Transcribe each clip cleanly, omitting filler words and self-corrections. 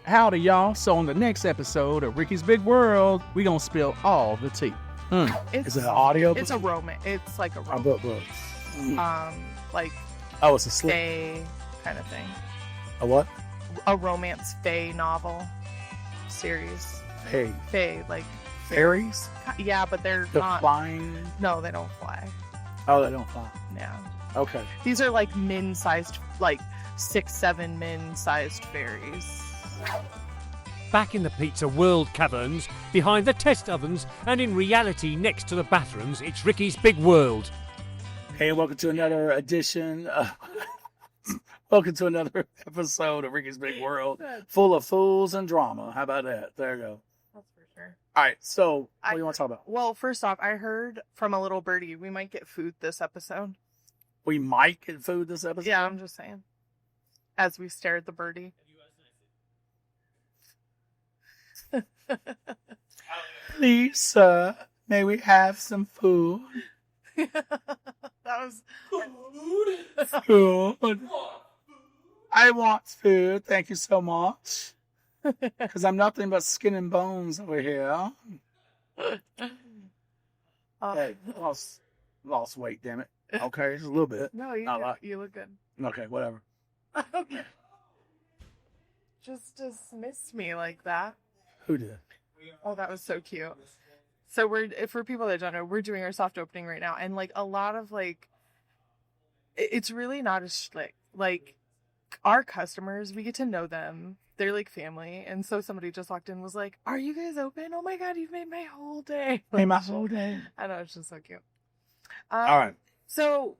Howdy, y'all. So on the next episode of Ricky's Big World, we gonna spill all the tea. Is it an audio book? It's a romance. It's like a romance. book. Like Oh, it's a slip. fae kind of thing. A what? A romance fae novel series. Hey, Fae, like fairies? yeah, but they're The not. flying? No, they don't fly. Oh, they don't fly. Yeah, Okay. these are like min-sized, like 6-7 min-sized fairies. Back in the pizza world caverns, behind the test ovens, and in reality next to the bathrooms, it's Ricky's Big World. Hey, welcome to another edition. Welcome to another episode of Ricky's Big World, full of fools and drama. How about that? There you go. That's for sure. All right, so what do you want to talk about? Well, first off, I heard from a little birdie we might get food this episode. We might get food this episode? Yeah, I'm just saying. As we stare at the birdie. Please, sir, may we have some food? That was Food. I want food. Thank you so much. Because I'm nothing but skin and bones over here. Hey, lost weight, damn it. Okay, just a little bit. No, you Not a lot. you look good. Okay, whatever. Just dismissed me like that. Who did? Oh, that was so cute. So for people that don't know, we're doing our soft opening right now, and like a lot of like, it's really not a shtick. Like our customers, we get to know them. They're like family, and so somebody just walked in and was like, "Are you guys open? Oh my god, you've made my whole day." Made my whole day. I know, it's just so cute. All right. So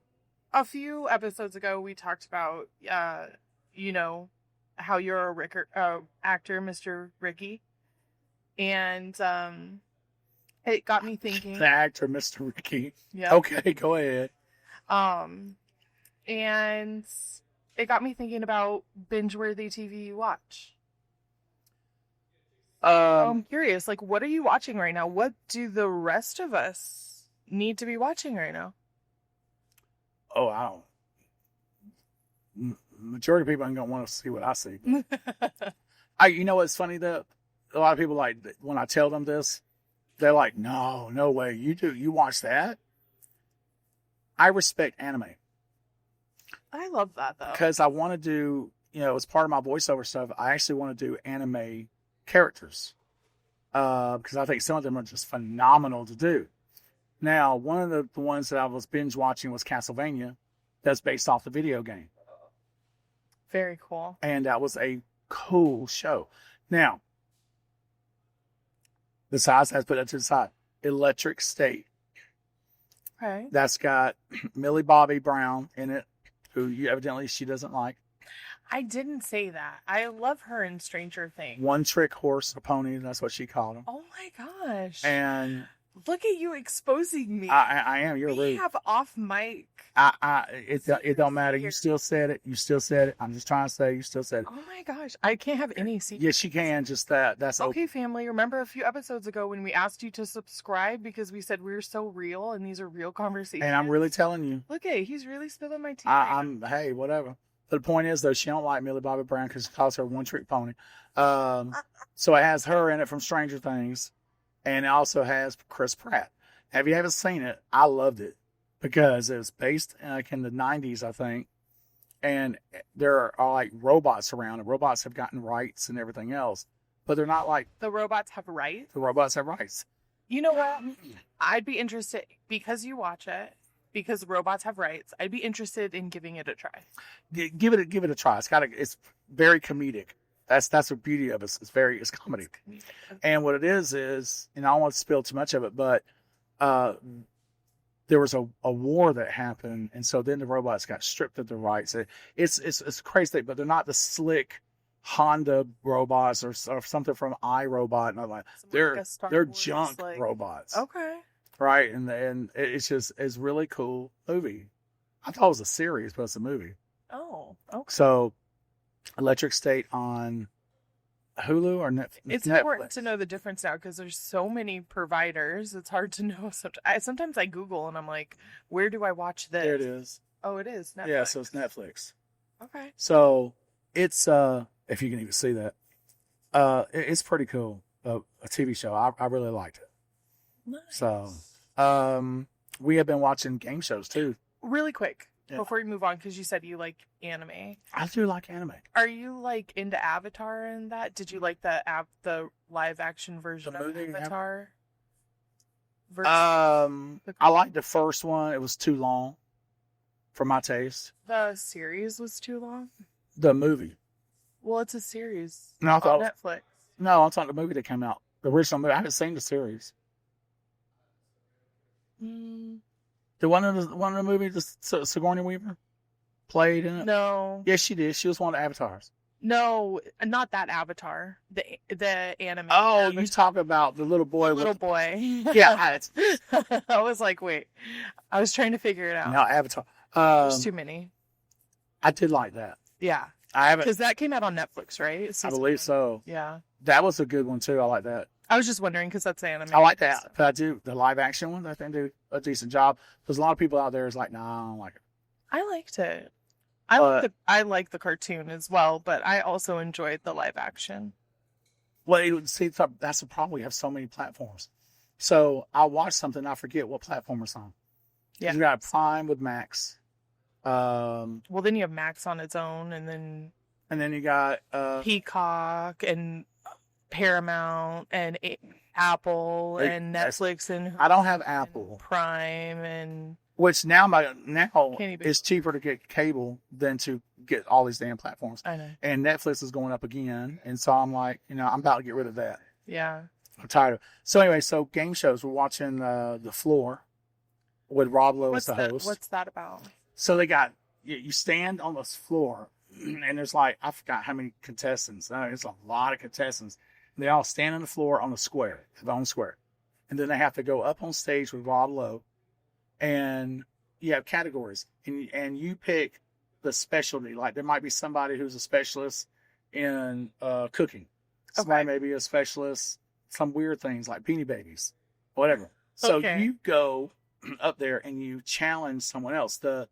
a few episodes ago, we talked about, you know, how you're a actor, Mr. Ricky. And it got me thinking. The actor, Mr. Ricky. Yeah. Okay, go ahead. And it got me thinking about binge-worthy TV you watch. I'm curious, like, what are you watching right now? What do the rest of us need to be watching right now? Oh, I don't. Majority of people ain't gonna want to see what I see. You know what's funny though? A lot of people, like, when I tell them this, they're like, no way. You watch that? I respect anime. I love that, though. Because I want to do, as part of my voiceover stuff, I actually want to do anime characters. Because I think some of them are just phenomenal to do. Now, one of the ones that I was binge watching was Castlevania. That's based off the video game. Very cool. And that was a cool show. Now, let's put that to the side. Electric State. Okay. That's got Millie Bobby Brown in it, who evidently she doesn't like. I didn't say that. I love her in Stranger Things. One trick horse or pony, that's what she called him. Oh my gosh. And look at you exposing me. I am. You're we rude. have off mic. It don't matter. You still said it. I'm just trying to say you still said it. Oh my gosh. I can't have any secrets. Yes, you can. Just that's okay, family. Remember a few episodes ago when we asked you to subscribe because we said we're so real and these are real conversations? And I'm really telling you. Look at he's really spilling my tea. Hey, whatever. But the point is, though, she don't like Millie Bobby Brown because she calls her one trick pony. So it has her in it from Stranger Things, and it also has Chris Pratt. If you haven't seen it, I loved it because it was based in the 90s, I think. And there are like robots around, and robots have gotten rights and everything else, but they're not like the robots have rights. The robots have rights. You know what? I'd be interested because you watch it. Because robots have rights, I'd be interested in giving it a try. Give it a try. It's very comedic. That's the beauty of it. It's comedy. It's and what it is, and I don't want to spill too much of it, but there was a war that happened, and so then the robots got stripped of their rights. It's crazy, but they're not the slick Honda robots or something from iRobot. And like they're junk robots. Okay. Right, and it's really cool movie. I thought it was a series, but it's a movie. Oh, okay. So, Electric State on Hulu or Netflix? It's important to know the difference now because there's so many providers. It's hard to know. Sometimes I Google and I'm like, where do I watch this? There it is. Oh, it is Netflix. Yeah, so it's Netflix. Okay. So it's if you can even see that. It's pretty cool. A TV show. I really liked it. Nice. So, we have been watching game shows too. Really quick, Yeah. before you move on, because you said you like anime. I do like anime. Are you like into Avatar and that? Did you like the live action version The of movie, Avatar? I liked the first one. It was too long for my taste. The series was too long. The movie. Well, it's a series No, I on thought. Netflix. No, I'm talking the movie that came out. The original movie. I haven't seen the series. The one in the movie, Sigourney Weaver played in it. No, Yes, she did. She was one of the avatars. no, not that Avatar. The anime. Oh, Avatar. you talk about the little boy. Little boy. Yeah, it's I was like, wait. I was trying to figure it out. no Avatar. There's too many. I did like that. Yeah, I haven't. because that came out on Netflix, right? I Season believe one. so. Yeah, That was a good one too. I like that. I was just wondering because that's anime. I like that. But I do the live action one. I think they do a decent job. There's a lot of people out there is like, nah, I don't like it. I liked it. I like the cartoon as well, but I also enjoyed the live action. Well, see, that's the problem. We have so many platforms. So I'll watch something, I forget what platform it's on. Yeah. You got Prime with Max. Well, then you have Max on its own, and then And then you got Peacock and Paramount and Apple Hey, and Netflix and I don't have Apple, Prime and which now Can't even- it's cheaper to get cable than to get all these damn platforms. I know. And Netflix is going up again, and so I'm like, I'm about to get rid of that. Yeah. I'm tired of. So anyway, so game shows. We're watching The Floor with Rob Lowe as the host. What's that about? So they got you stand on this floor, and there's like I forgot how many contestants. It's a lot of contestants. They all stand on the floor on the square, their own square, and then they have to go up on stage with Rob Lowe, and you have categories, and you pick the specialty. Like there might be somebody who's a specialist in cooking. Somebody may be a specialist some weird things like Beanie Babies, whatever. So Okay. you go up there and you challenge someone else. The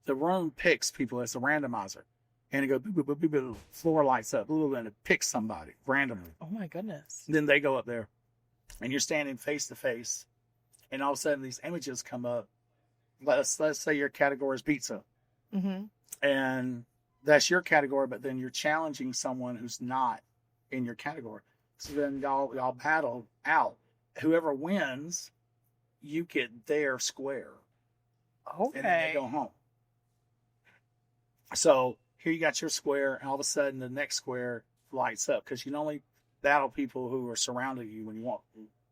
room picks people as a randomizer. And it goes, boop, boop, boop, boop, boop, floor lights up, and it picks somebody randomly. Oh my goodness. Then they go up there, and you're standing face to face, and all of a sudden these images come up. Let's say your category is pizza, Mm-hmm. and that's your category, but then you're challenging someone who's not in your category. So then y'all battle out. Whoever wins, you get their square, and then they Okay. go home. So here you got your square, and all of a sudden the next square lights up because you can only battle people who are surrounding you when you want.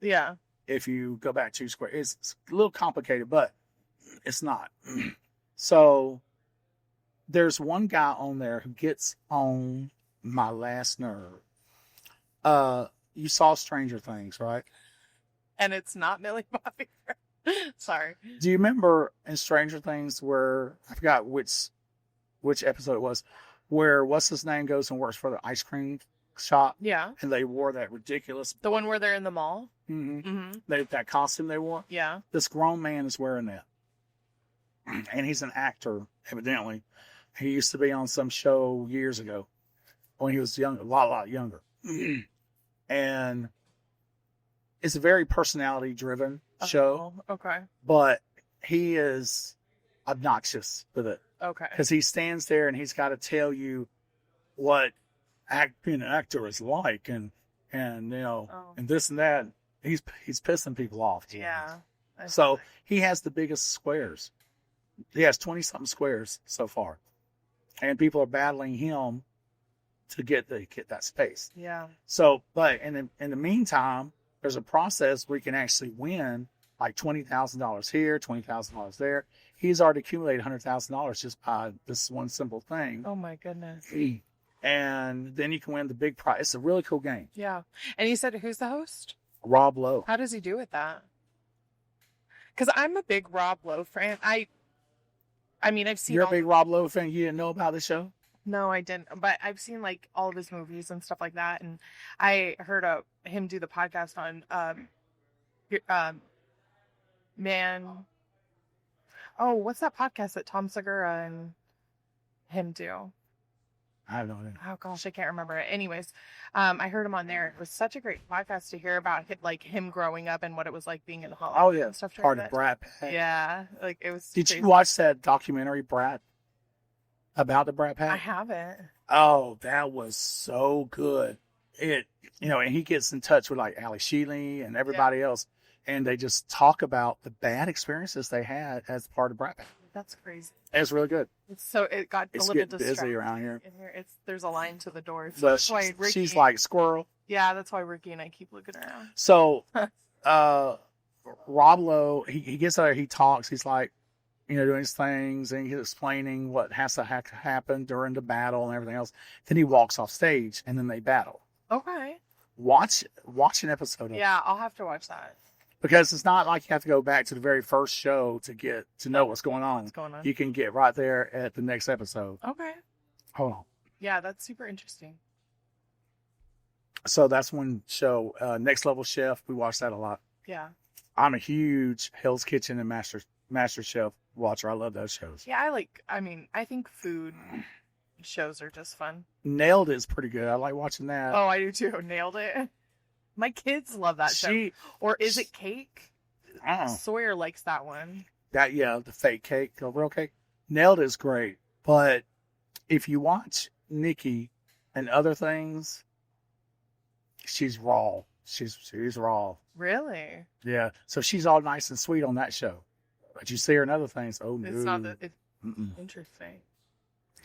Yeah. If you go back 2 squares, it's a little complicated, but it's not. So there's one guy on there who gets on my last nerve. You saw Stranger Things, right? And it's not Millie Bobby Brown. Sorry. Do you remember in Stranger Things where I forgot which episode it was, where what's his name goes and works for the ice cream shop, Yeah. and they wore that ridiculous The one where they're in the mall. mm-hmm, Mm-hmm. that costume they wore. Yeah. This grown man is wearing that, and he's an actor evidently. He used to be on some show years ago when he was young, a lot younger, and it's a very personality driven show, Oh, okay. but he is obnoxious with it. Okay. Because he stands there and he's got to tell you what being an actor is like, and Oh. and this and that. He's pissing people off. Yeah. I So see. he has the biggest squares. He has 20-something squares so far, and people are battling him to get that space. Yeah. So, but in the meantime, there's a process where you can actually win like $20,000 here, $20,000 there. He's already accumulated $100,000 just by this one simple thing. Oh my goodness. And then you can win the big prize. It's a really cool game. Yeah. And you said who's the host? Rob Lowe. How does he do with that? Because I'm a big Rob Lowe fan. I mean, I've seen. You're a all- big Rob Lowe fan. You didn't know about the show? No, I didn't. But I've seen like all of his movies and stuff like that. And I heard him do the podcast on man. Oh, what's that podcast that Tom Segura and him do? I have no idea. Oh gosh, I can't remember it. Anyways, I heard him on there. It was such a great podcast to hear about like him growing up and what it was like being in Hollywood. Oh yeah, and stuff. part of Brat Pack. Yeah, like it was. Did crazy. you watch that documentary, Brat, about the Brat Pack? I haven't. Oh, that was so good. And he gets in touch with like Ali Sheely and everybody else, and they just talk about the bad experiences they had as part of Brat Pack. That's crazy. It's really good. It got It's a little getting distracting busy around here. in here. There's a line to the door. So But that's why Ricky, she's like squirrel. yeah, that's why Ricky and I keep looking around. So, Rob Lowe, he gets out there, he talks, he's like, doing his things, and he's explaining what has to happen during the battle and everything else. Then he walks off stage, and then they battle. Okay. Watch an episode of it. Yeah, I'll have to watch that. Because it's not like you have to go back to the very first show to know what's going on. What's going on? You can get right there at the next episode. Okay. Hold on. Yeah, that's super interesting. So that's one show. Next Level Chef. We watch that a lot. Yeah. I'm a huge Hell's Kitchen and Master Chef watcher. I love those shows. Yeah, I think food shows are just fun. Nailed It is pretty good. I like watching that. Oh, I do too. Nailed It. My kids love that show. Or Is It Cake? Sawyer likes that one. The fake cake, the real cake. Nailed It is great. But if you watch Nikki and other things, she's raw. She's raw. Really? Yeah. So she's all nice and sweet on that show. But you see her in other things. Oh, no. It's not interesting.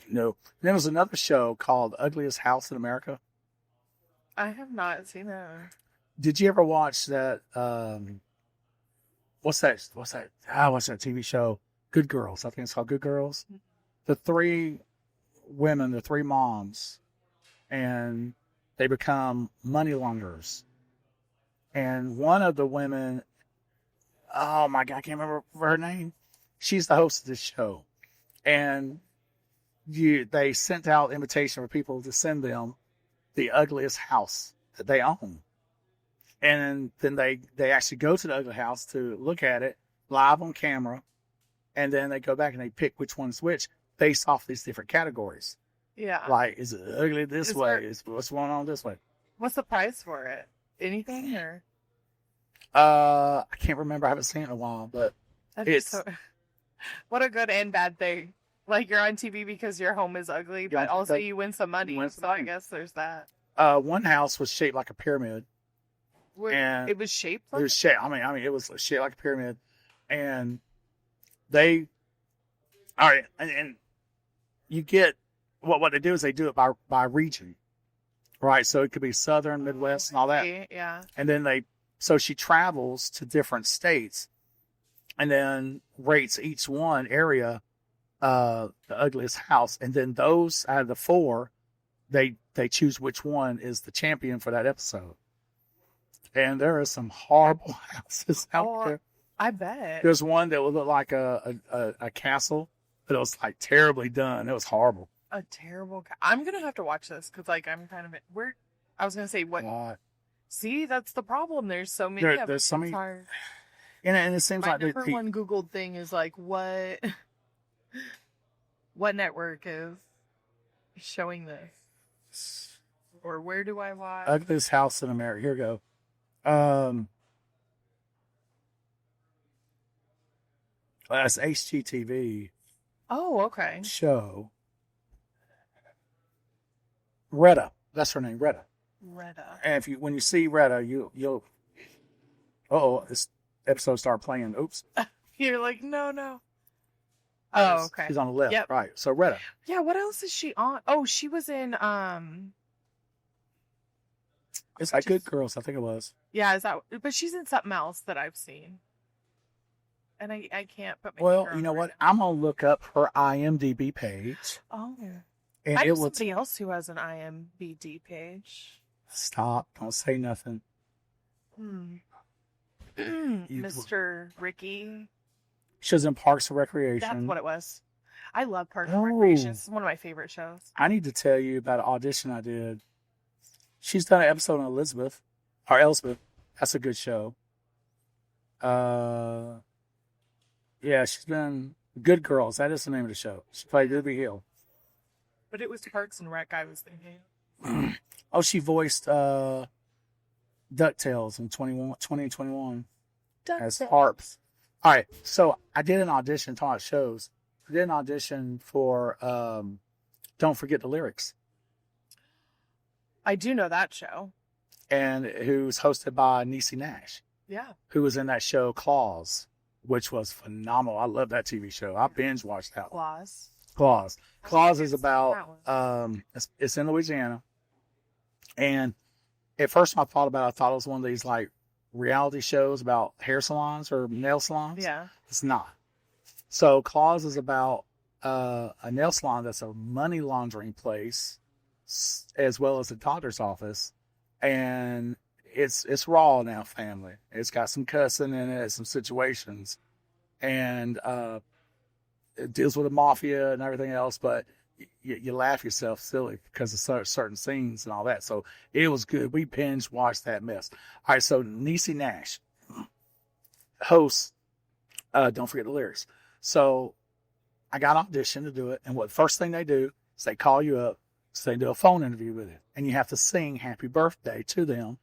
No. There was another show called Ugliest House in America. I have not seen that. Did you ever watch that? What's that? What's that TV show? Good Girls. I think it's called Good Girls. Mm-hmm. The three women, the three moms, and they become money launderers. And one of the women, oh my God, I can't remember her name. She's the host of this show. And they sent out invitation for people to send them the ugliest house that they own. And then they actually go to the ugly house to look at it live on camera. And then they go back and they pick which one's which based off these different categories. Yeah. Like, is it ugly this way? What's going on this way? What's the price for it? Anything or? I can't remember. I haven't seen it in a while, but what a good and bad thing. Like, you're on TV because your home is ugly, but also you win some money. I guess there's that. One house was shaped like a pyramid. And it was shaped like it was shaped. I mean, it was shaped like a pyramid. And all right, and you get what they do is they do it by region, right? So it could be Southern, Midwest, and all that. Yeah. And then so she travels to different states, and then rates each one area the ugliest house, and then those out of the four, they choose which one is the champion for that episode. And there are some horrible houses out there. I bet. There's one that would look like a castle, but it was like terribly done. It was horrible. A terrible. I'm gonna have to watch this because I'm kind of where. I was gonna say what. See, that's the problem. There's so many. There's so many. And it seems my like number one Googled thing is like what network is showing this, or where do I watch? Ugliest House in America. Here we go. That's HGTV. Oh, okay. Show. Retta. That's her name, Retta. Retta. And when you see Retta, you'll. This episode started playing. Oops. You're like, no. Oh, okay. She's on the left, yep. right? So Retta. Yeah. What else is she on? Oh, she was in. It's like Good Girls, I think it was. Yeah, but she's in something else that I've seen. And I can't put my Well, finger you know on what? it. I'm going to look up her IMDb page. Oh. And I know somebody else who has an IMDb page. Stop. Don't say nothing. Mr. Ricky. She was in Parks and Recreation. That's what it was. I love Parks and Recreation. It's one of my favorite shows. I need to tell you about an audition I did. She's done an episode on Elizabeth. That's a good show. Yeah, she's been Good Girls. That is the name of the show. She played Ruby Hill. But it was Parks and Rec I was thinking. Oh, she voiced DuckTales in 2021 as Harps. All right, so I did an audition, talking about shows. I did an audition for Don't Forget the Lyrics. I do know that show. And who's hosted by Niecy Nash, Yeah. who was in that show Claws, which was phenomenal. I love that TV show. I binge watched that one. Claws. Claws is about it's in Louisiana, and at first I thought it was one of these like reality shows about hair salons or nail salons. Yeah. It's not. So Claws is about a nail salon that's a money laundering place, as well as a doctor's office, and it's raw now, family. It's got some cussing in it, some situations, and it deals with the mafia and everything else, but you laugh yourself silly because of certain scenes and all that. So it was good. We binge watched that mess. All right, so Niecy Nash hosts Don't Forget the Lyrics. So I got an audition to do it, and what first thing they do is they call you up, so they do a phone interview with you, and you have to sing happy birthday to them,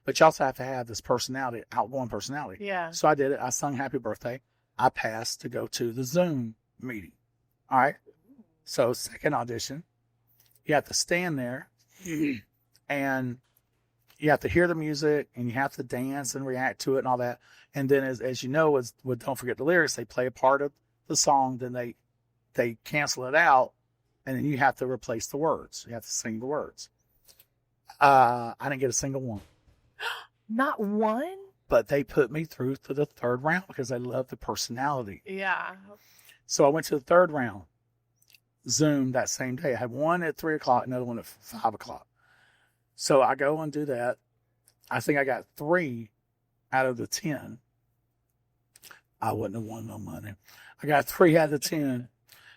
but you also have to have this personality, outgoing personality. Yeah. So I did it. I sung happy birthday. I passed to go to the Zoom meeting. All right. So second audition, you have to stand there and you have to hear the music and you have to dance and react to it and all that. And then as you know, with Don't Forget the Lyrics, they play a part of the song, then they cancel it out, and then you have to replace the words. You have to sing the words. I didn't get a single one. Not one? But they put me through to the third round because they love the personality. Yeah. So I went to the third round, Zoom that same day. I had one at 3 o'clock, another one at 5 o'clock. So I go and do that. I think I got 3 out of the 10. I wouldn't have won no money. I got 3 out of the 10.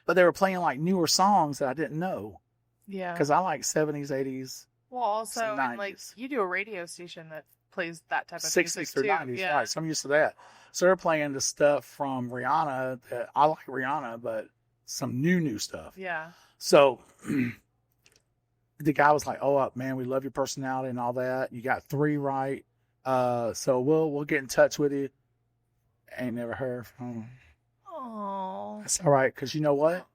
But they were playing like newer songs that I didn't know. Yeah. Because I like 70s, 80s. Well, also, some and like 90s. you do a radio station that plays that type of 60s music through too. 90s. Yeah. Right, so I'm used to that. So they're playing the stuff from Rihanna. That I like Rihanna, but some new stuff. Yeah. So the guy was like, "Oh, man, we love your personality and all that. You got 3 right. So we'll get in touch with you." Ain't never heard from him. Oh. That's all right, because you know what?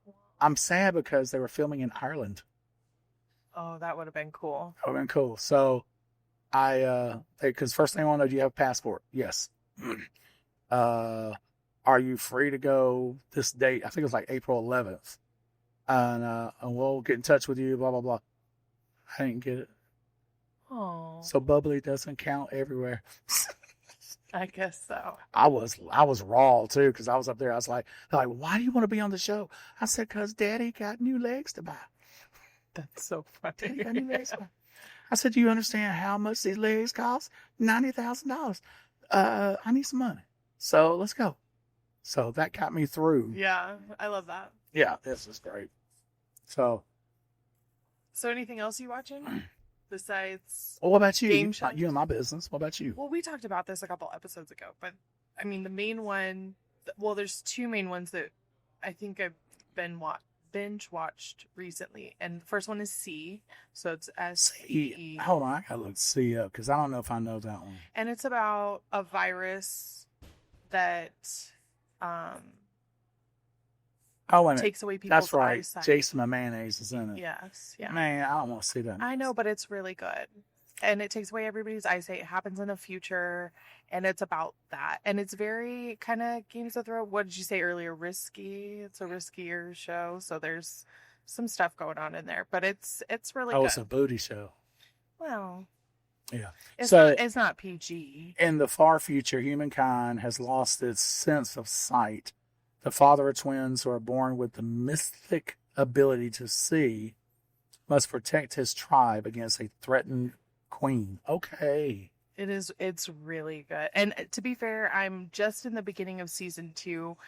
I'm sad because they were filming in Ireland. Oh, that would have been cool. That would have been cool. So because first thing I want to know, do you have a passport? Yes. Are you free to go this date? I think it was like April 11th. And we'll get in touch with you, blah, blah, blah. I didn't get it. Oh. So bubbly doesn't count everywhere. I guess so. I was raw too, because I was up there. I was like, they're like, why do you want to be on the show? I said, because Daddy got new legs to buy. That's so Daddy funny. got new legs to buy. I said, do you understand how much these legs cost? $90,000. I need some money. So let's go. So that got me through. Yeah, I love that. Yeah, this is great. So anything else you watching besides? well, what about you? Game shows? You in my business. What about you? Well, we talked about this a couple episodes ago, but I mean, the main one. Well, there's 2 main ones that I think I've binge watched recently, and the first one is C, so it's SEE. Hold on, I gotta look C up because I don't know if I know that one. And it's about a virus that Oh, wait a minute. takes away people's That's right. eyesight. Jason Momoa is in it. Yes, yeah. Man, I don't want to see that. I know, but it's really good. And it takes away everybody's eyesight. It happens in the future, and it's about that. And it's very kind of Games of Thrones. What did you say earlier? Risky. It's a riskier show, so there's some stuff going on in there. But it's really good. It's a booty show. Well, Yeah. it's not PG. In the far future, humankind has lost its sense of sight. The father of twins who are born with the mystic ability to see must protect his tribe against a threatened queen. Okay. It's really good. And to be fair, I'm just in the beginning of season 2.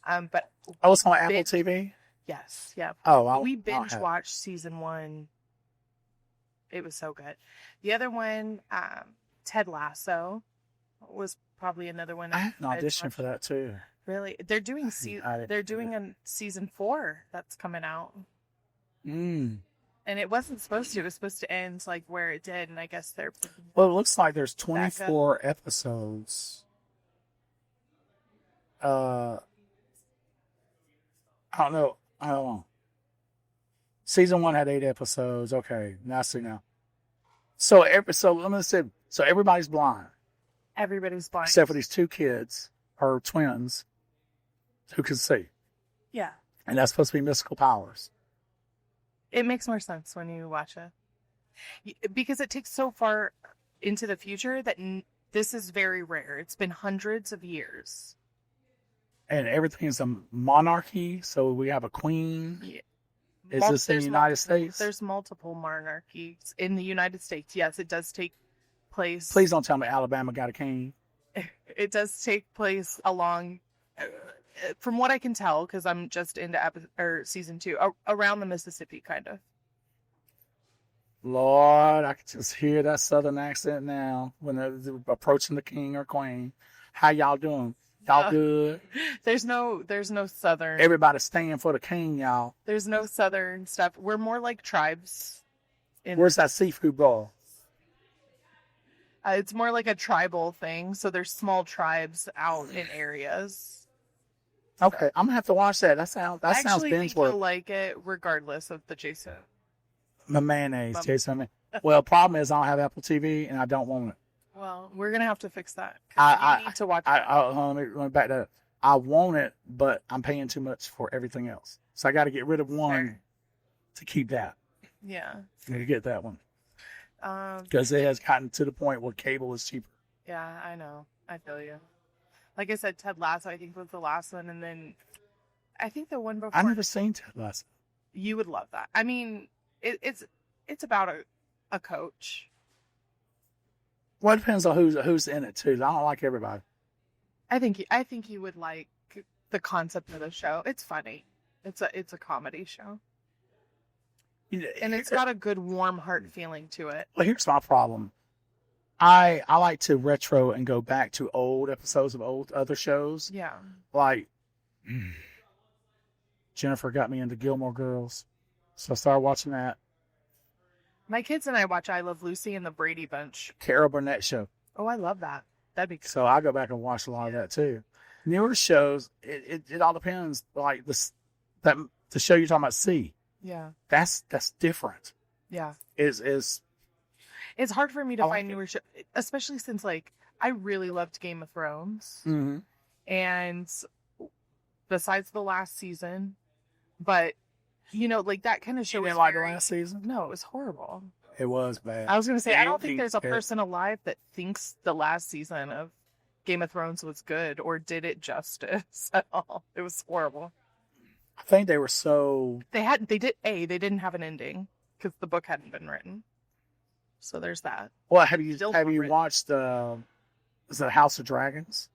But Oh, it's on Apple TV? yes, yeah. Oh, We binge watched season 1. It was so good. The other one, Ted Lasso, was probably another one. I had an I'd audition watched. for that too. Really, they're doing I didn't they're do doing a season 4 that's coming out. Mm. And it wasn't supposed to. It was supposed to end like where it did, and I guess they're. Well, it looks like there's Back 24 episodes. I don't know. I don't know. Season 1 had 8 episodes. Okay, now I see now. So let me say. So everybody's blind Everybody's blind. except for these 2 kids or twins who can see, Yeah. and that's supposed to be mystical powers. It makes more sense when you watch it. Because it takes so far into the future that this is very rare. It's been hundreds of years. And everything is a monarchy, so we have a queen. Yeah. Is this in the United States? There's multiple monarchies in the United States. Yes, it does take place. Please don't tell me Alabama got a king. It does take place along, from what I can tell, because I'm just into season 2, around the Mississippi, kind of. Lord, I can just hear that southern accent now when they're approaching the king or queen. How y'all doing? Y'all good? There's no southern. Everybody staying for the king, y'all. There's no southern stuff. We're more like tribes. Where's that seafood bowl? It's more like a tribal thing. So there's small tribes out in areas. Okay, I'm gonna have to watch that. That sounds I actually binge think you'll worthy. like it regardless of the Jason. My mayonnaise, Jason. Well, problem is I don't have Apple TV and I don't want it. Well, we're gonna have to fix that. You need to watch it. Let me back that up. I want it, but I'm paying too much for everything else. So I got to get rid of one to keep that. Yeah. I need to get that one. Um, Because it has gotten to the point where cable is cheaper. Yeah, I know. I feel you. Like I said, Ted Lasso, I think, was the last one. And then I think the one before. I never seen Ted Lasso. You would love that. I mean, it's about a coach. Well, it depends on who's in it, too. I don't like everybody. I think you would like the concept of the show. It's funny. It's a comedy show. And it's got a good warm heart feeling to it. Well, here's my problem. I like to retro and go back to old episodes of old other shows. Yeah. Like, Jennifer got me into Gilmore Girls. So I started watching that. My kids and I watch I Love Lucy and the Brady Bunch. Carol Burnett show. Oh, I love that. That'd be cool. So I go back and watch a lot of that too. Newer shows, it all depends. Like the show you're talking about, C. Yeah. That's different. Yeah. Is It's hard for me to I like find it. newer shows, especially since like I really loved Game of Thrones, mm-hmm. and besides the last season, but like that kind of show. You was didn't like the very- last season? No, it was horrible. It was bad. I was gonna say I don't think ending there's a is- person alive that thinks the last season of Game of Thrones was good or did it justice at all. It was horrible. I think they were so. They didn't have an ending because the book hadn't been written. So there's that. Well, have you Still not written. watched is it House of Dragons?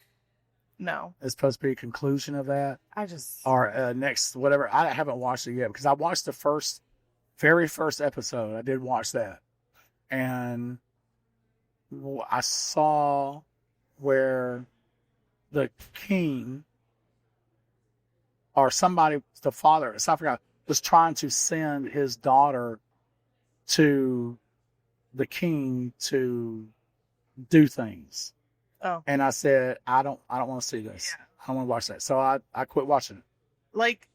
No, It's supposed to be a conclusion of that, I just or next whatever. I haven't watched it yet because I watched the very first episode. I did watch that, and I saw where the king or somebody, the father, I forgot, was trying to send his daughter to the king to do things. oh. And I said, I don't want to see this. Yeah. I don't want to watch that. So I quit watching it. Like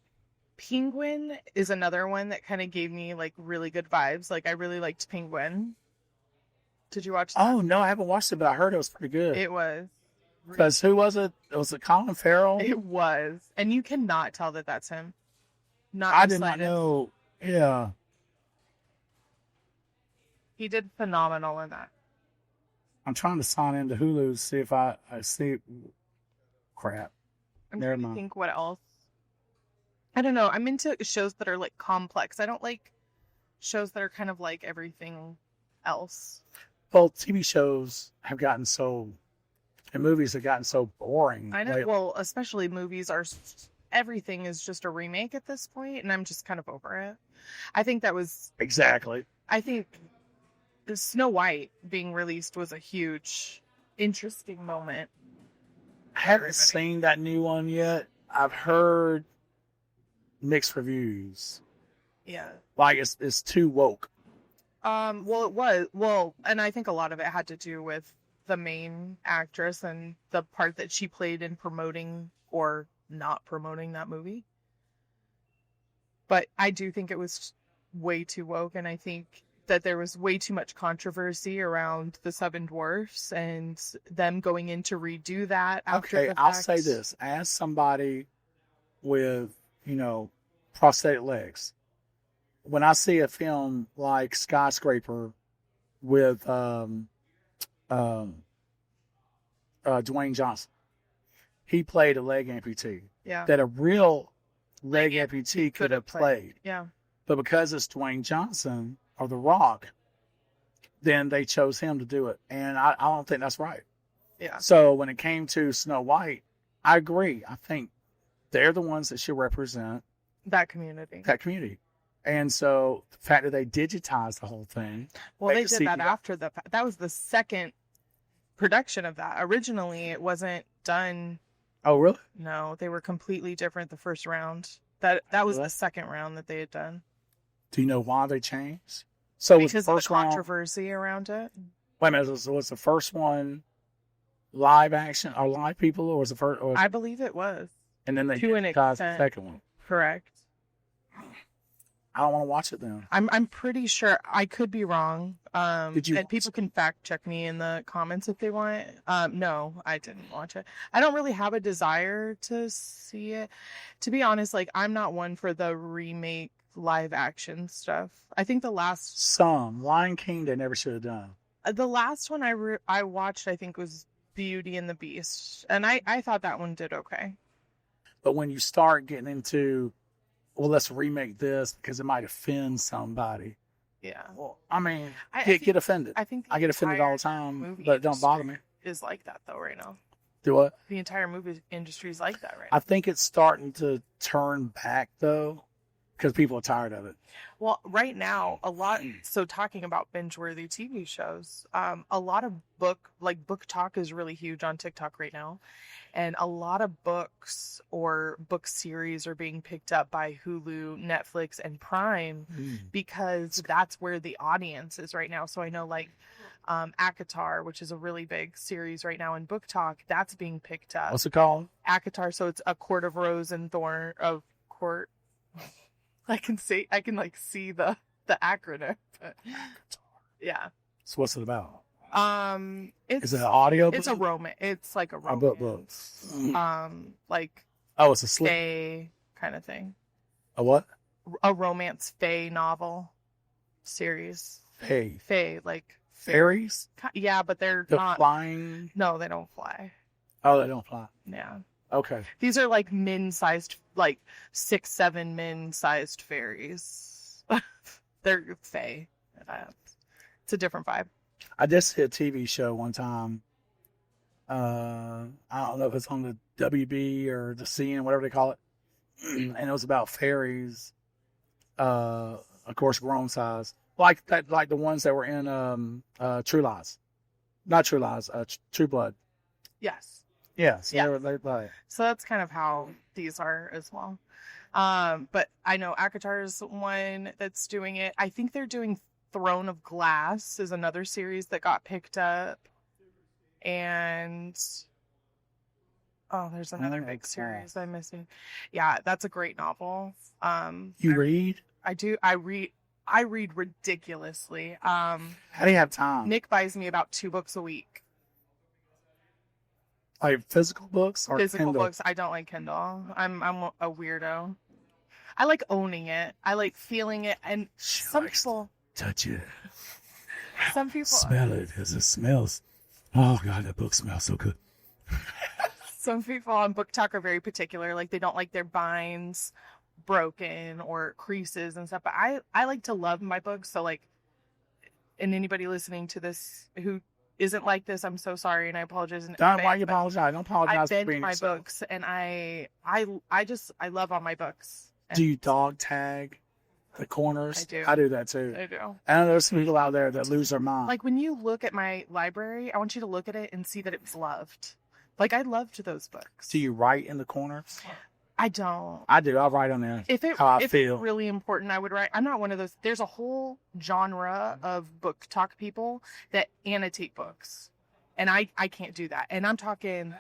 Penguin is another one that kind of gave me like really good vibes. Like I really liked Penguin. Did you watch that? Oh, no, I haven't watched it, but I heard it was pretty good. It was. Because who was it? Was it Colin Farrell? It was. And you cannot tell that that's him. Not I the did not slightest. know. Yeah. He did phenomenal in that. I'm trying to sign into Hulu to see if I see. Crap. I'm Never trying to mind. think what else. I don't know. I'm into shows that are like complex. I don't like shows that are kind of like everything else. Well, TV shows have gotten so, and movies have gotten so boring. I know. lately. Well, especially movies are. Everything is just a remake at this point, and I'm just kind of over it. I think that was. Exactly. I think the Snow White being released was a huge, interesting moment. I haven't seen that new one yet. I've heard mixed reviews. Yeah. Like it's too woke. Well, it was. Well, and I think a lot of it had to do with the main actress and the part that she played in promoting or not promoting that movie. But I do think it was way too woke, and I think that there was way too much controversy around the Seven Dwarfs and them going in to redo that after Okay, the fact. I'll say this. As somebody with, prosthetic legs, when I see a film like Skyscraper with Dwayne Johnson, he played a leg amputee Yeah. that a real leg amputee could have played. Yeah. But because it's Dwayne Johnson or The Rock, then they chose him to do it. And I don't think that's right. Yeah. So when it came to Snow White, I agree. I think they're the ones that should represent That community. that community. And so the fact that they digitized the whole thing. Well, they make the did that CGI after the fact. That was the second production of that. Originally, it wasn't done. Oh, really? No, they were completely different the first round. That was Really? the second round that they had done. Do you know why they changed? So was the Because of the first round. controversy around it. Wait a minute. Was the first one live action or live people, or was the first? Or, I believe it was. and then they to an digitized the extent. second one. Correct. I don't want to watch it then. I'm pretty sure. I could be wrong. Did you And watch people it? can fact check me in the comments if they want. No, I didn't watch it. I don't really have a desire to see it. To be honest, like I'm not one for the remake live action stuff. I think the last Lion King they never should have done. one I watched I think was Beauty and the Beast, and I thought that one did okay. But when you start getting into, well, let's remake this because it might offend somebody. Yeah. Well, I mean, I get think- offended. I think the I get offended all the entire time, movie but it don't bother me. industry is like that though right now. Do what? The entire movie industry is like that right I now. think it's starting to turn back though, because people are tired of it. Well, right now, so talking about binge-worthy TV shows, a lot of BookTok is really huge on TikTok right now. And a lot of books or book series are being picked up by Hulu, Netflix, and Prime because that's where the audience is right now. So I know ACOTAR, which is a really big series right now in BookTok, that's being picked up. What's it called? ACOTAR, so it's A Court of Rose and Thorn of Court. I can see the acronym. But yeah. So what's it about? It's Is it an audio? it's a book? romance. It's like a A romance. book. Like Oh, it's a slip. fae kind of thing. A what? A romance fae novel series. Hey, Fae, like fairies? yeah, but they're The not. flying? No, they don't fly. Oh, they don't fly. Yeah, Okay. these are like min-sized, like 6-7 min-sized fairies. They're fae. It's a different vibe. I just hit a TV show one time. I don't know if it's on the WB or the CN, whatever they call it. And it was about fairies. Of course, grown size. Like the ones that were in True Lies. Not True Lies, True Blood. Yes. Yeah, so Yeah. they like. So that's kind of how these are as well. But I know ACOTAR is one that's doing it. I think they're doing Throne of Glass is another series that got picked up. And there's another big series I'm missing. Yeah, that's a great novel. You read? I do. I read ridiculously. How do you have time? Nick buys me about 2 books a week. Like physical books or Physical Kindle? books. I don't like Kindle. I'm a weirdo. I like owning it. I like feeling it. And She some likes people, touch it, some people, smell it as it smells. Oh God, that book smells so good. some people on BookTok are very particular. Like they don't like their binds broken or creases and stuff. But I like to love my books. So like, and anybody listening to this who isn't like this, I'm so sorry and I apologize. In Why advance, you but apologize? Don't I apologize for bend being my yourself. books and I love all my books. And Do you dog tag the corners? I do. I do that too. I do. I know there's some people out there that lose their mind. Like when you look at my library, I want you to look at it and see that it was loved. Like I loved those books. Do you write in the corners? I don't. I do. I'll write on there If how I it's feel. really important, I would write. I'm not one of those. There's a whole genre of BookTok people that annotate books, and I can't do that. And I'm talking,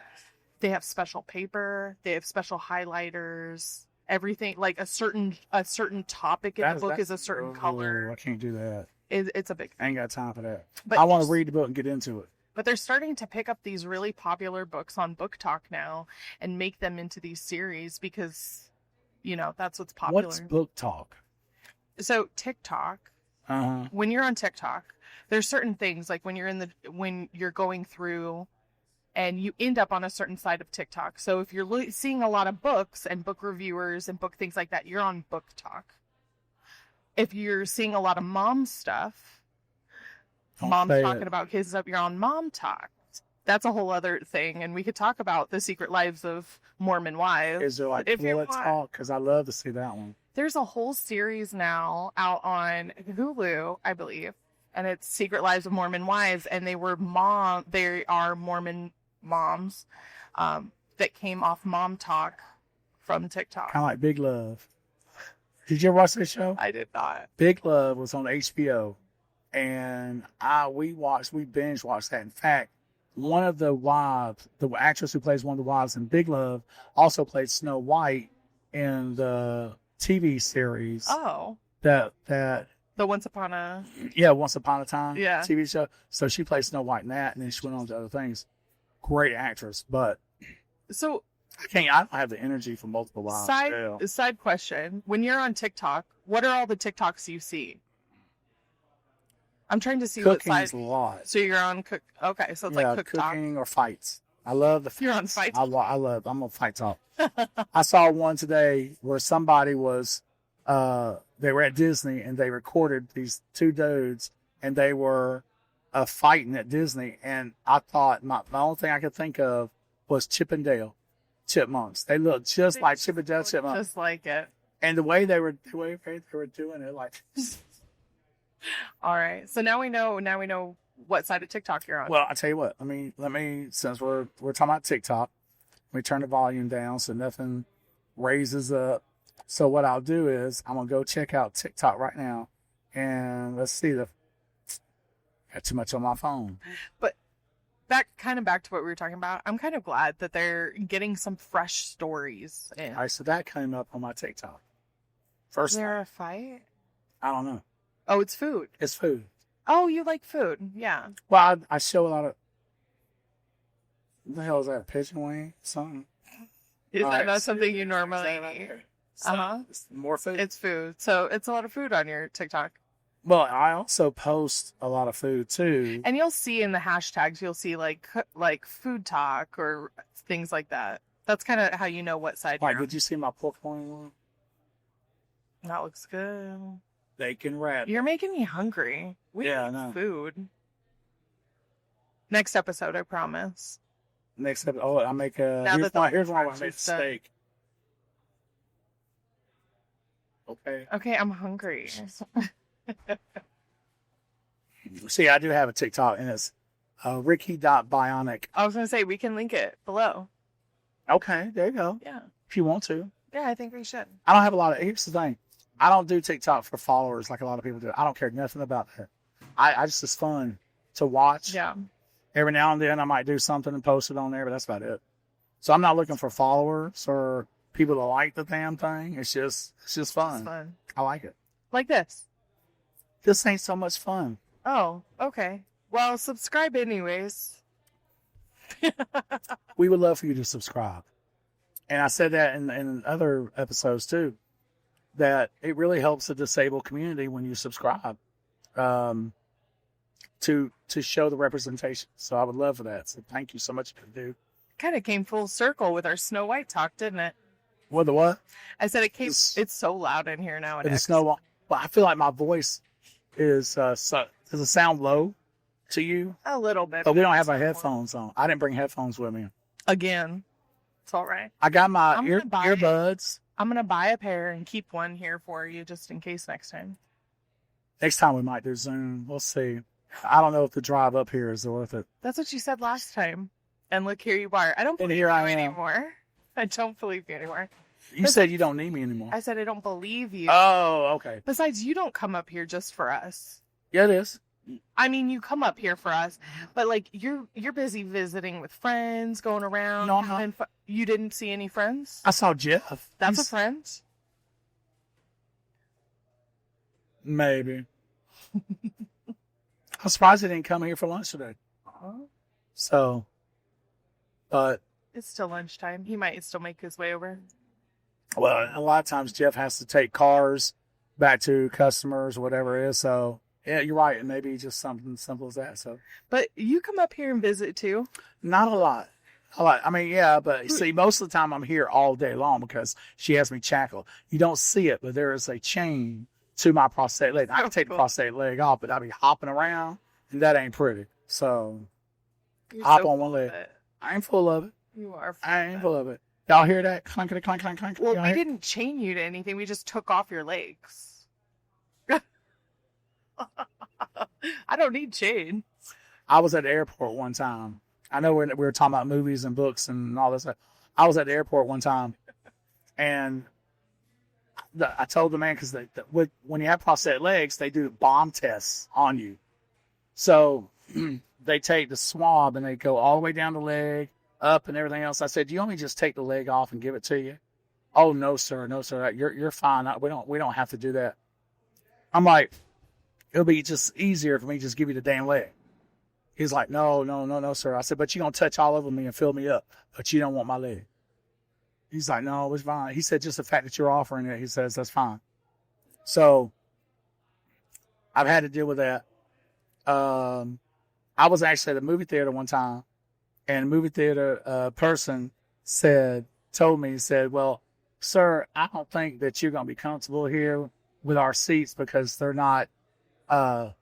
they have special paper, they have special highlighters, everything like a certain topic in the book is a certain color. I can't do that. It's a big. I ain't got time for that. But I want to read the book and get into it. But they're starting to pick up these really popular books on BookTok now and make them into these series because, that's what's popular. What's BookTok? So TikTok, when you're on TikTok, there's certain things like when you're going through and you end up on a certain side of TikTok. So if you're seeing a lot of books and book reviewers and book things like that, you're on BookTok. If you're seeing a lot of mom stuff, mom's talking about kids stuff, you're on MomTok. That's a whole other thing, and we could talk about the secret lives of Mormon wives. Is there like let's talk? Because I love to see that one. There's a whole series now out on Hulu, I believe, and it's Secret Lives of Mormon Wives, and they are Mormon moms that came off MomTok from TikTok. Kind of like Big Love. Did you ever watch this show? I did not. Big Love was on HBO, and we binge watched that. In fact, one of the wives, the actress who plays one of the wives in Big Love, also played Snow White in the TV series. Oh. The Once Upon a Time TV show. So she played Snow White in that, and then she went on to other things. Great actress, but so I don't have the energy for multiple wives. Side question: when you're on TikTok, what are all the TikToks you see? I'm trying to see cooking what side. Is a lot. So you're on cook. Okay, so it's like cooking or fights. I love the. You're on fights. I'm on FightTok. I saw one today where somebody was. They were at Disney and they recorded these two dudes and they were fighting at Disney, and I thought my only thing I could think of was Chip and Dale chipmunks. They look just like Chip and Dale chipmunks. Just like it. And the way they were doing it, like. All right. So now we know what side of TikTok you're on. Well, I tell you what. Let me since we're talking about TikTok, let me turn the volume down so nothing raises up. So what I'll do is I'm gonna go check out TikTok right now, and let's see got too much on my phone. But back to what we were talking about. I'm kind of glad that they're getting some fresh stories in. All right, so that came up on my TikTok. First, is there a fight? I don't know. Oh, it's food. It's food. Oh, you like food? Yeah. Well, I show a lot of. What the hell is that? A pigeon wing? Something? Is that not something you normally eat? More food? It's food. So it's a lot of food on your TikTok. Well, I also post a lot of food too. And you'll see in the hashtags, you'll see like food talk or things like that. That's kind of how you know what side you're on. Did you see my pork loin one? That looks good. Bacon wrap. You're making me hungry. We need food. Next episode, I promise. Next episode. Oh, I make a. Here's one I make steak. Okay, I'm hungry. See, I do have a TikTok, and it's Ricky.Bionic. I was going to say, we can link it below. Okay, there you go. Yeah. If you want to. Yeah, I think we should. I don't have a lot of. Here's the thing. I don't do TikTok for followers like a lot of people do. I don't care nothing about that. I just, it's fun to watch. Yeah. Every now and then I might do something and post it on there, but that's about it. So I'm not looking for followers or people to like the damn thing. It's just fun. It's fun. I like it. Like this. This ain't so much fun. Oh, okay. Well, subscribe anyways. We would love for you to subscribe. And I said that in other episodes too, that it really helps the disabled community when you subscribe to show the representation. So I would love for that. So thank you so much for the do. Kind of came full circle with our Snow White talk, didn't it? What the what? I said it came. It's so loud in here now. The Snow White. Well, I feel like my voice is does it sound low to you? A little bit. But we don't have our headphones on. I didn't bring headphones with me. Again, it's all right. I got my earbuds. I'm gonna buy a pair and keep one here for you just in case next time. Next time we might do Zoom. We'll see. I don't know if the drive up here is worth it. That's what you said last time. And look, here you are. I don't believe you anymore. I don't believe you anymore. You said you don't need me anymore. I said I don't believe you. Oh, okay. Besides, you don't come up here just for us. Yeah, it is. I mean, you come up here for us, but like you're busy visiting with friends, going around. No, I'm not. You didn't see any friends? I saw Jeff. That's a friend? Maybe. I'm surprised he didn't come here for lunch today. So, but it's still lunchtime. He might still make his way over. Well, a lot of times Jeff has to take cars back to customers or whatever it is. So, yeah, you're right. It may be just something simple as that. So, but you come up here and visit too? Not a lot. I mean, yeah, but see, most of the time I'm here all day long because she has me shackled. You don't see it, but there is a chain to my prosthetic leg. I can take the prosthetic leg off, but I'll be hopping around, and that ain't pretty. So, hop on one leg. I ain't full of it. You are. I ain't full of it. Y'all hear that? Clank, clank, clank, clank. Well, we didn't chain you to anything. We just took off your legs. I don't need chain. I was at the airport one time. I know we were talking about movies and books and all this stuff. I was at the airport one time, and I told the man, because when you have prosthetic legs, they do bomb tests on you. So they take the swab and they go all the way down the leg, up and everything else. I said, "Do you want me to just take the leg off and give it to you?" "Oh, no, sir. No, sir. You're fine. We don't have to do that." I'm like, "It'll be just easier for me to just give you the damn leg." He's like, no, sir. I said, "But you're going to touch all over me and fill me up, but you don't want my leg." He's like, "No, it's fine." He said, "Just the fact that you're offering it," he says, "that's fine." So I've had to deal with that. I was actually at a movie theater one time, and a movie theater person told me, "Well, sir, I don't think that you're going to be comfortable here with our seats because they're not, what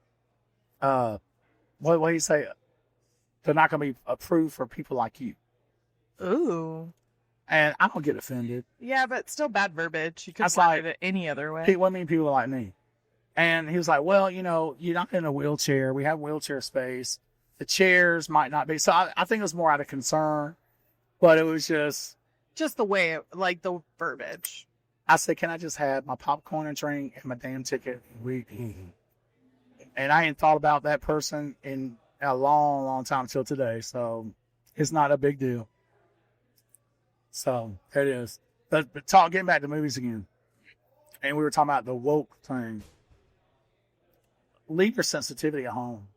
do you say? They're not going to be approved for people like you." Ooh. And I don't get offended. Yeah, but still bad verbiage. You could That's have it any other way. What do you mean people like me? And he was like, "Well, you're not in a wheelchair. We have wheelchair space. The chairs might not be." So I think it was more out of concern, but it was just the way, like the verbiage. I said, "Can I just have my popcorn and drink and my damn ticket?" And I ain't thought about that person in a long, long time till today. So it's not a big deal. So there it is. But getting back to movies again. And we were talking about the woke thing. Leave your sensitivity at home.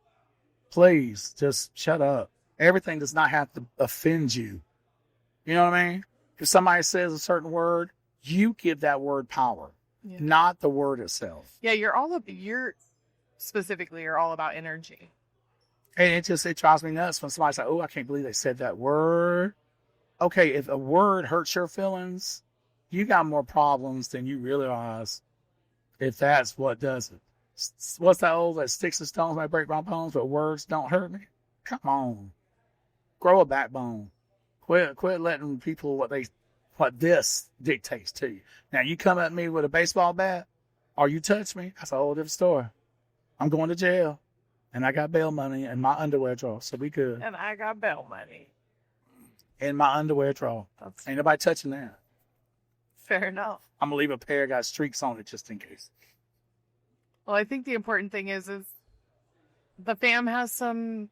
Please, just shut up. Everything does not have to offend you. You know what I mean? If somebody says a certain word, you give that word power, not the word itself. Yeah, you're all about energy. And it drives me nuts when somebody's like, "Oh, I can't believe they said that word." Okay, if a word hurts your feelings, you got more problems than you realize if that's what does it. What's that sticks and stones might break my bones, but words don't hurt me? Come on. Grow a backbone. Quit letting people what this dictates to you. Now, you come at me with a baseball bat or you touch me, that's a whole different story. I'm going to jail, and I got bail money in my underwear drawer, so we good. And I got bail money in my underwear drawer. Ain't nobody touching that. Fair enough. I'm going to leave a pair got streaks on it just in case. Well, I think the important thing is the fam has some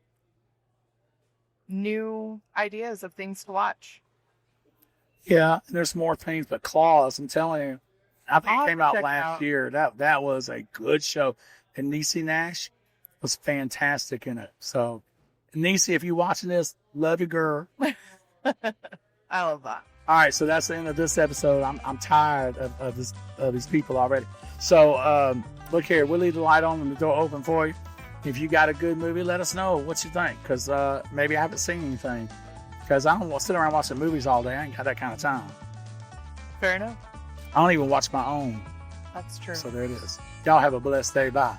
new ideas of things to watch. Yeah, and there's more things, but Claws, I'm telling you, I think it came out last year. That was a good show. And Niecy Nash was fantastic in it. So, Niecy, if you're watching this, love you, girl. I love that. All right, so that's the end of this episode. I'm tired of these people already. So, look here, we'll leave the light on and the door open for you. If you got a good movie, let us know what you think, because maybe I haven't seen anything. Because I don't want to sit around watching movies all day. I ain't got that kind of time. Fair enough. I don't even watch my own. That's true. So there it is. Y'all have a blessed day. Bye.